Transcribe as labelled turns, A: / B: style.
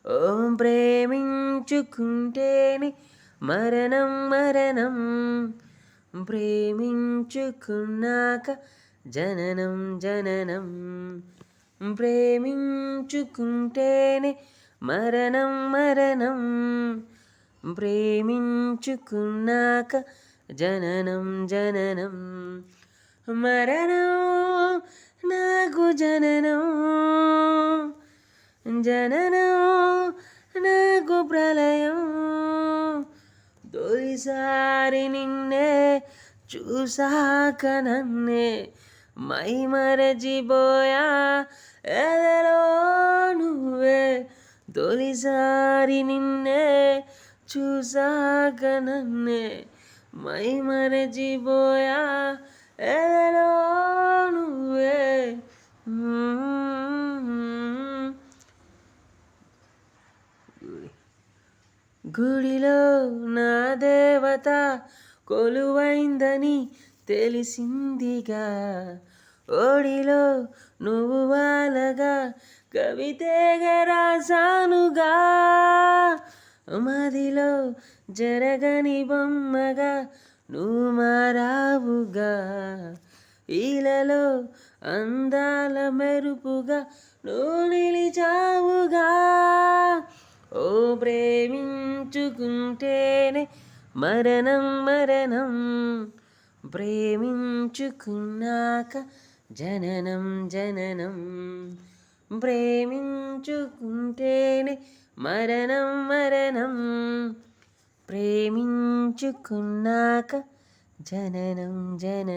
A: ఓ ప్రేమించుకుంటేనే మరణం మరణం, ప్రేమించుకున్నాక జననం జననం. ప్రేమించుకుంటేనే మరణం మరణం, ప్రేమించుకున్నాక జననం జననం. మరణం నాకు జననం, జననం నాకు ప్రళయం. తొలిసారి నిన్నే చూసాక నన్నే మైమరచిపోయా ఎదలో నువ్వే. తొలిసారి నిన్నే చూసాక నన్నే మైమరచిపోయా ఎదలో నువ్వే. గుడిలో నా దేవత కొలువైందని తెలిసిందిగా, ఓడిలో నువ్వు వాలగా కవితేగా రాసానుగా. మదిలో జరగని బొమ్మగా నువ్వు మారావుగా, ఈలలో అందాల మెరుపుగా నువ్వు నిలిచావుగా. ఓ ప్రేమించుకుంటేనే మరణం మరణం, ప్రేమించుకున్నాక జననం జననం. ప్రేమించుకుంటేనే మరణం మరణం, ప్రేమించుకున్నాక జననం జననం.